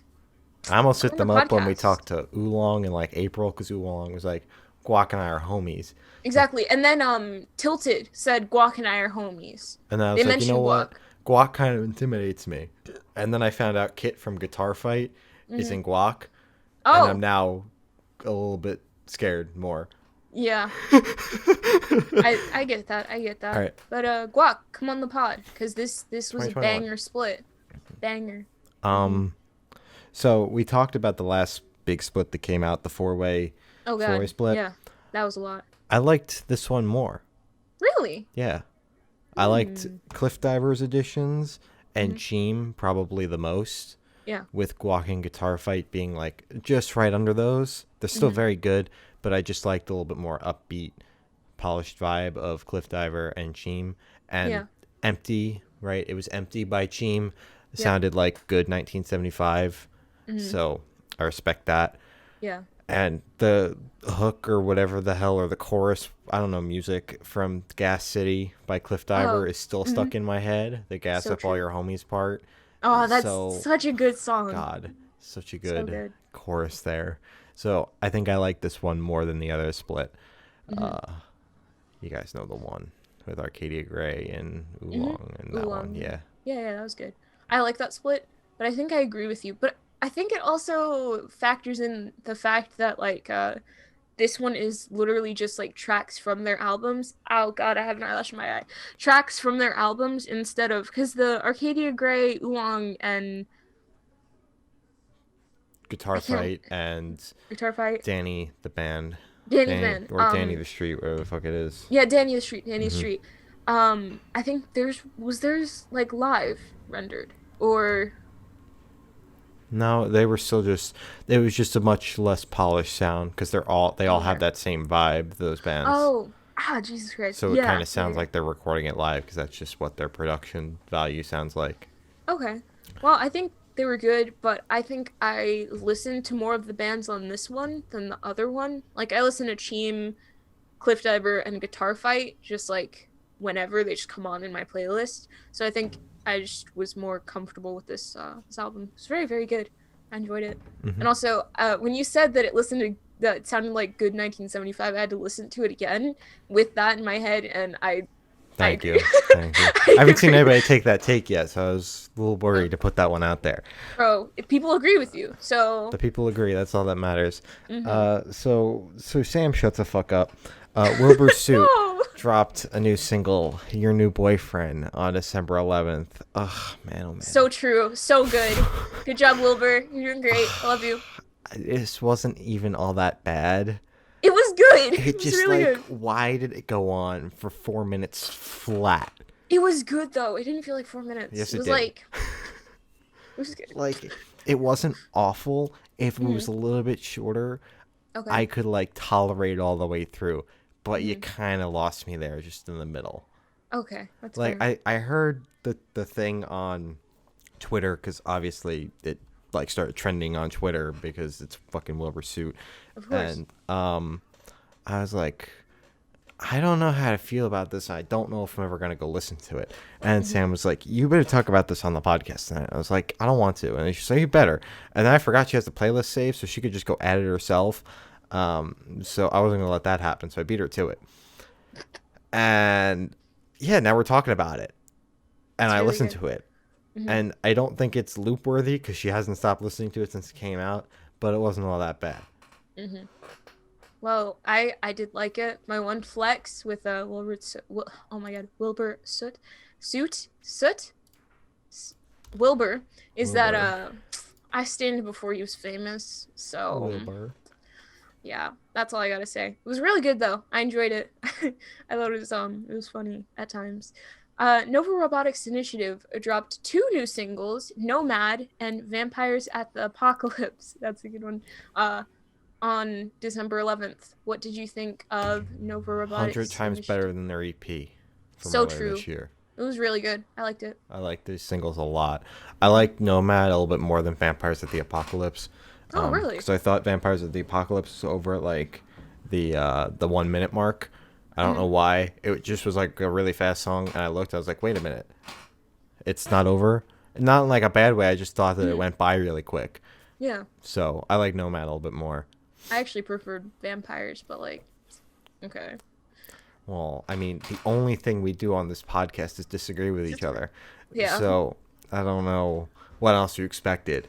I almost come hit on the them up when we podcast. talked to Oolong in like April because Oolong was like, Guac and I are homies. Exactly. And then Tilted said Guac and I are homies. And then I They was like, you know mentioned what? Guac. Guac kind of intimidates me. And then I found out Kit from Guitar Fight is Hmm. in Guac. And I'm Oh, now a little bit scared more. yeah. I get that. I get All that. right, But Guac, come on the pod, cause this was a 2021. banger split. Banger. Hmm. Um, so we talked about the last big split that came out, the Oh four-way God. split. Yeah. That was a lot. I liked this one more. Really? Yeah. I liked Hmm. Cliff Divers editions and Hmm. Cheem probably the most, Yeah. with Guac and Guitar Fight being like just right under those. They're still Hmm. very good, but I just liked a little bit more upbeat, polished vibe of Cliff Diver and Cheem. And Yeah. Empty, right? It was Empty by Cheem. Yep. Sounded like good 1975. Hmm. So I respect that. Yeah. And the hook or whatever the hell, or the chorus, I don't know, music from Gas City by Cliff Diver Oh. is still Hmm. stuck in my head. The gas So up all true. your homies part. Oh, that's So, such a good song. God, such a So good good. chorus there. So I think I like this one more than the other split. Hmm. Uh, you guys know the one with Arcadia Gray and Hmm. Oolong and that one. Oolong. Yeah. Yeah, that was good. I like that split, but I think I agree with you. But I think it also factors in the fact that like this one is literally just like tracks from their albums. Oh God, I have an eyelash in my eye. Tracks from their albums instead of because the Arcadia Gray, Oolong, and Guitar I can't Fight and Guitar Fight, Danny the band. Danny's band. Or Danny the Street, whatever the fuck it is. Yeah, Danny the Street, Danny the Hmm. Street. I think there's like live rendered or No, they were still just. It was just a much less polished sound because they all have okay. that same vibe. Those bands, Oh, Jesus Christ. so it kind Yeah, of yeah, sounds yeah. like they're recording it live because that's just what their production value sounds like. Okay. Well, I think they were good, but I think I listened to more of the bands on this one than the other one. Like I listened to Cheem, Cliff Diver, and Guitar Fight just like whenever they just come on in my playlist. So I think I just was more comfortable with this album. It's very, very good. I enjoyed it. Mm-hmm. And also, when you said that it sounded like good 1975, I had to listen to it again with that in my head, and I Thank agree. you. Thank you. I haven't seen anybody take that take yet, so I was a little worried to put that one out there. Bro, if people agree with you, so The people agree. That's all that matters. mm-hmm. So Sam, shut the fuck up. Wilbur Soot No. dropped a new single, "Your New Boyfriend," on December 11th. Ugh, man, oh man. So true, so good. Good job, Wilbur. You're doing great. I love you. This wasn't even all that bad. It was good. It It was just really good. why did it go on for 4 minutes flat? It was good though. It didn't feel like 4 minutes. Yes, it it was did. like it was good. Like, it wasn't awful. If it was a little bit shorter, Okay. I could tolerate it all the way through. But you kind of lost me there, just in the middle. Okay, that's Like, fair. I heard the thing on Twitter, because obviously it started trending on Twitter because it's fucking Wilbur Soot. Of course. And I was like, I don't know how to feel about this. I don't know if I'm ever gonna go listen to it. And Sam was like, "You better talk about this on the podcast tonight." I was like, "I don't want to." And she's like, "You better." And then I forgot she has the playlist saved, so she could just go add it herself. So I wasn't gonna let that happen. So I beat her to it. And yeah, now we're talking about it. And It's I really listened good. to it. And I don't think it's loop worthy because she hasn't stopped listening to it since it came out. But it wasn't all that bad. Well, I did like it. My one flex with oh my god, Wilbur Soot Wilbur is that Wilbur. I stand before he was famous. So Wilbur. yeah, that's all I gotta say. It was really good though. I enjoyed it. I thought it was funny at times. Nova Robotics Initiative dropped 2 new singles, Nomad and Vampires at the Apocalypse. That's a good one. On December 11th. What did you think of Nova Robotics? 100 times Initiative? better than their EP from So earlier true. this year. It was really good. I liked it. I like these singles a lot. I like Nomad a little bit more than Vampires at the Apocalypse. Oh, really? Because I thought Vampires at the Apocalypse was over at the 1 minute mark. I don't know why. It just was a really fast song, and I looked. I was like, wait a minute, it's not over. Not in a bad way. I just thought that it went by really quick. Yeah. So I like Nomad a little bit more. I actually preferred Vampires, but okay. Well, I mean, the only thing we do on this podcast is disagree with each other. Yeah. So I don't know what else you expected.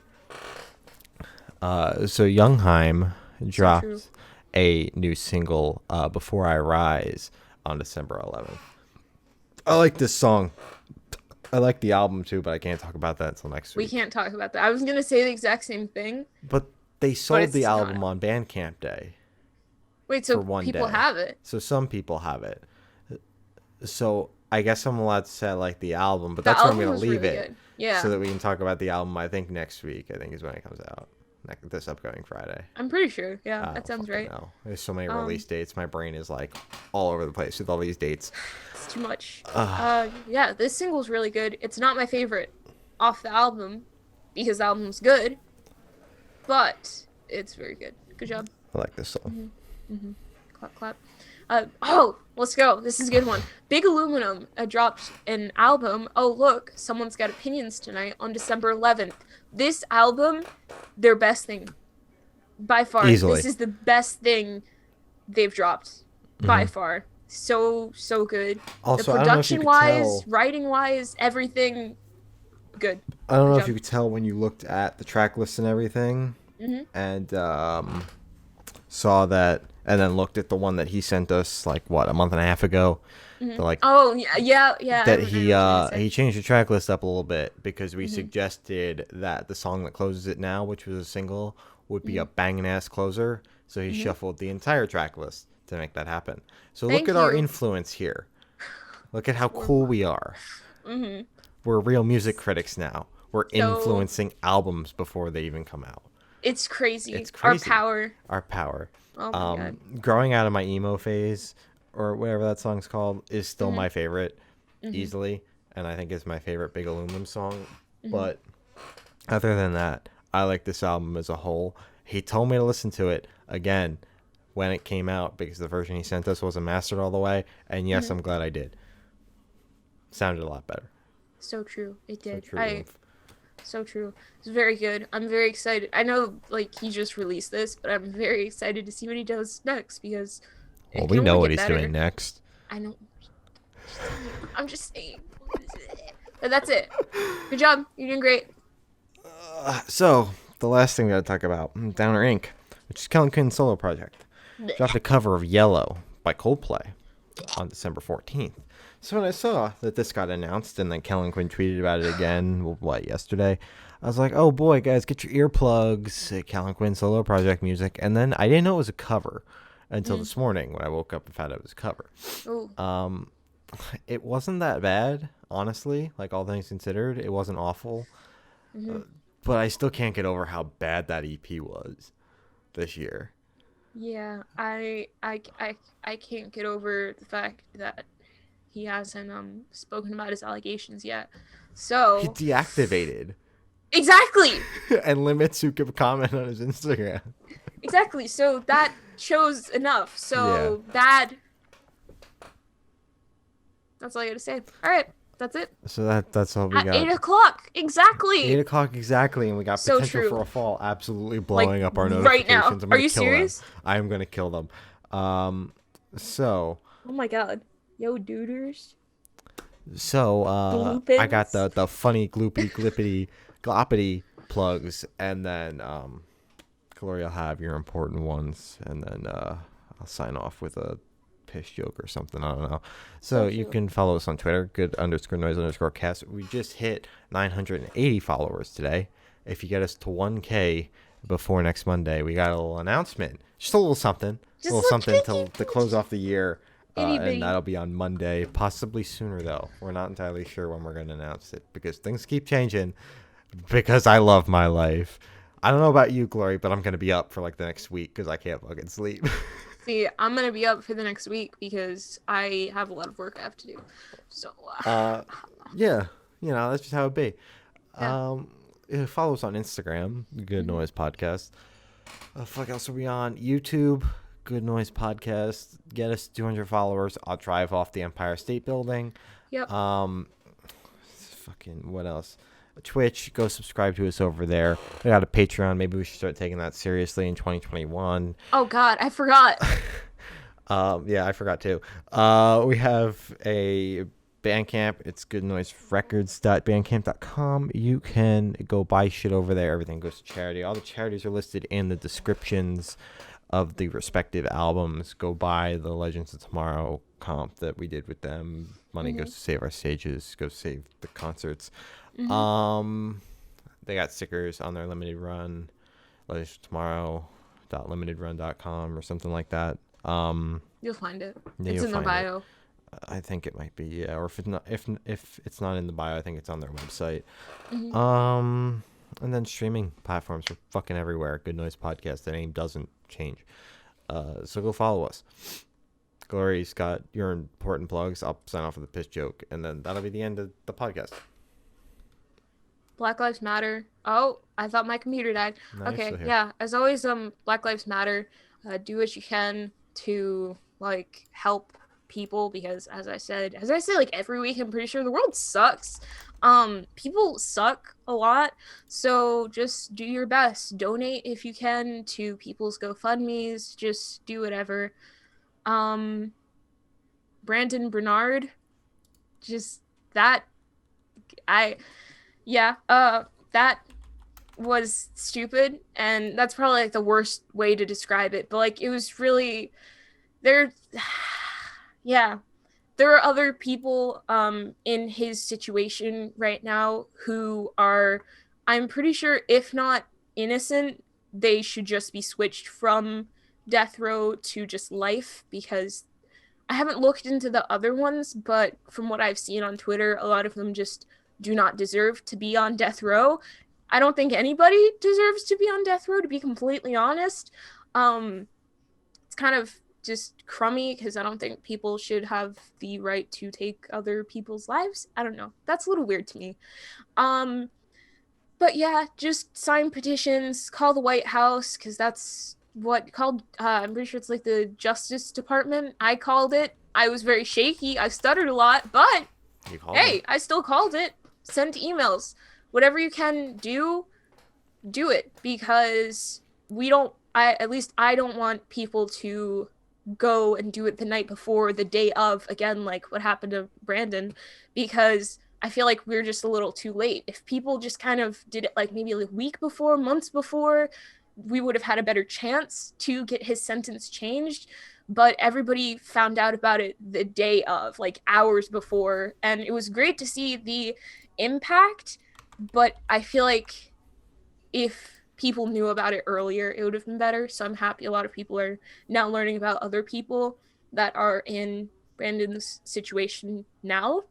So Youngheim dropped true. a new single, "Before I Rise," on December 11th. I like this song. I like the album too, but I can't talk about that until next We week. can't talk about that. I was gonna say the exact same thing. But they sold it's the not. album on Bandcamp Day. Wait, so For one people day. have it? So some people have it. So I guess I'm allowed to say I like the album, but The that's where I'm album going to was leave really it. good. Yeah. So that we can talk about the album, I think, next week. I think is when it comes out. This upcoming Friday. I'm pretty sure. Yeah, I that don't sounds fucking right. know. There's so many release dates. My brain is all over the place with all these dates. It's too much. Yeah, this single's really good. It's not my favorite off the album because the album's good, but it's very good. Good job. I like this song. Clap, clap. Let's go. This is a good one. Big Aluminum dropped an album. Oh, look, someone's got opinions tonight on December 11th. This album, their best thing. By far. Easily. This is the best thing they've dropped. By far. So good. Also, the I don't know if you could production-wise, tell. writing-wise, everything good. I don't know Good if job. you could tell when you looked at the track list and everything, and saw that, and then looked at the one that he sent us a month and a half ago. The, Oh, yeah. I that remember what you were saying. he changed the track list up a little bit because we suggested that the song that closes it now, which was a single, would be a banging ass closer. So he shuffled the entire track list to make that happen. So Thank look at our you. influence here. Look at how cool we are. We're real music critics now. We're influencing albums before they even come out. It's crazy. It's crazy. Our power. Oh my god. Growing out of my emo phase, or whatever that song's called, is still my favorite, easily, and I think it's my favorite Big Aluminum song. But Other than that, I like this album as a whole. He told me to listen to it again when it came out because the version he sent us wasn't mastered all the way. And yes, Mm-hmm. I'm glad I did. Sounded a lot better. So true. It So did. true. So true. It's very good. I'm very excited. I know, like, he just released this, but I'm very excited to see what he does next because Well, it can we know only what get he's doing better. next. I know. Just saying. I'm just saying. But that's it. Good job. You're doing great. So, the last thing we gotta talk about Downer Inc., which is Kellen Quinn's solo project, dropped a cover of Yellow by Coldplay on December 14th. So, when I saw that this got announced and then Kellen Quinn tweeted about it again, yesterday, I was like, oh boy, guys, get your earplugs, Kellen Quinn solo project music. And then I didn't know it was a cover until this morning when I woke up and found out it was a cover. Oh. It wasn't that bad, honestly, like all things considered. It wasn't awful. Mm-hmm. But I still can't get over how bad that EP was this year. Yeah. I can't get over the fact that he hasn't spoken about his allegations yet. He So deactivated exactly. and limits who could comment on his Instagram. Exactly. So that shows enough. Yeah. So that's all I gotta say. All right. That's it. So that's all we At got. 8 o'clock. 8 Exactly. o'clock exactly, and we got So potential for true. a fall absolutely Like blowing up our right now. notifications. I'm Are gonna you kill them. serious? I am gonna kill them. So Oh my god. Yo, duders. I got Gloopins. the funny gloopy glippity gloppity plugs, and then Gloria will have your important ones, and then I'll sign off with a piss joke or something. I don't know. So you can follow us on Twitter, good_noise_cast. We just hit 980 followers today. If you get us to 1K before next Monday, we got a little announcement. Just a little something. A Just little look something to close off the year. itty And bitty. that'll be on Monday, possibly sooner, though. We're not entirely sure when we're going to announce it because things keep changing because I love my life. I don't know about you, Glory, but I'm going to be up for like the next week because I can't fucking sleep. See, I'm gonna be up for the next week because I have a lot of work I have to do. So, Yeah, that's just how it be. yeah. Follow us on Instagram, Good Mm-hmm. Noise Podcast. Fuck else are we on? YouTube, Good Noise Podcast. Get us 200 followers. I'll drive off the Empire State Building. Yep. Fucking what else? Twitch, go subscribe to us over there. We got a Patreon. Maybe we should start taking that seriously in 2021. Oh God, I forgot. Yeah, I forgot too. We have a Bandcamp. It's goodnoiserecords.bandcamp.com. You can go buy shit over there. Everything goes to charity. All the charities are listed in the descriptions of the respective albums. Go buy the Legends of Tomorrow comp that we did with them. Money goes to save our stages. Go save the concerts. They got stickers on their limited run. Legends of Tomorrow.limitedrun.com or something like that. You'll find it. Yeah, It's you'll in the find bio. I think it might be, yeah. Or if it's not in the bio, I think it's on their website. Mm-hmm. And then streaming platforms are fucking everywhere. Good Noise Podcast. The name doesn't change. So go follow us. Glory's got your important plugs. I'll sign off with a piss joke, and then that'll be the end of the podcast. Black Lives Matter. Oh, I thought my computer died. No, you're Okay, still here. yeah. As always, Black Lives Matter. Do what you can to like help people because, as I say, like every week, I'm pretty sure the world sucks. People suck a lot, so just do your best. Donate if you can to people's GoFundmes. Just do whatever. Brandon Bernard, just that that was stupid, and that's probably like the worst way to describe it, but like it was really there. Yeah, there are other people in his situation right now who are, I'm pretty sure, if not innocent, they should just be switched from death row to just life, because I haven't looked into the other ones, but from what I've seen on Twitter, a lot of them just do not deserve to be on death row. I don't think anybody deserves to be on death row, to be completely honest. It's kind of just crummy because I don't think people should have the right to take other people's lives. I don't know. That's a little weird to me. Um, But yeah, just sign petitions, call the White House, because that's what called, I'm pretty sure it's like the Justice Department. I called it. I was very shaky. I stuttered a lot, but You called it. hey, I still called it. Sent emails. Whatever you can do it, because we don't, I at least I don't want people to go and do it the night before, the day of, again, like what happened to Brandon, because I feel like we're just a little too late. If people just kind of did it like maybe a week before, months before, we would have had a better chance to get his sentence changed. But everybody found out about it the day of, like hours before, and it was great to see the impact. But I feel like if people knew about it earlier, it would have been better. So I'm happy a lot of people are now learning about other people that are in Brandon's situation now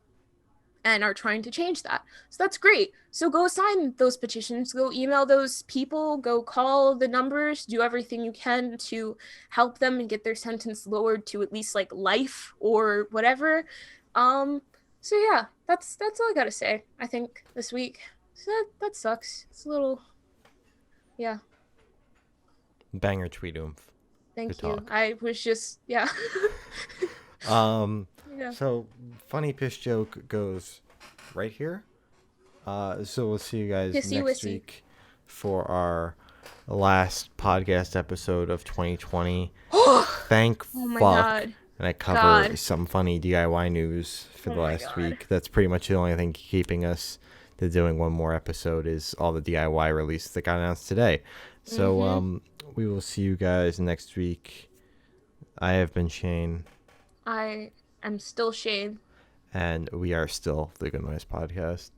and are trying to change that. So that's great. So go sign those petitions, go email those people, go call the numbers, do everything you can to help them and get their sentence lowered to at least like life or whatever. Um so yeah, that's all I got to say, I think, this week. So that sucks. It's a little, yeah. Banger tweet oomph. Good Thank you. talk. I was just, yeah. Um, Yeah. so funny piss joke goes right here. So we'll see you guys Pissy next wissy. week for our last podcast episode of 2020. Oh Thank my fuck. god. And I cover God. some funny DIY news for Oh the my last god. week. That's pretty much the only thing keeping us to doing one more episode is all the DIY releases that got announced today. So Mm-hmm. we will see you guys next week. I have been Shane. I am still Shane. And we are still the Good Noise Podcast.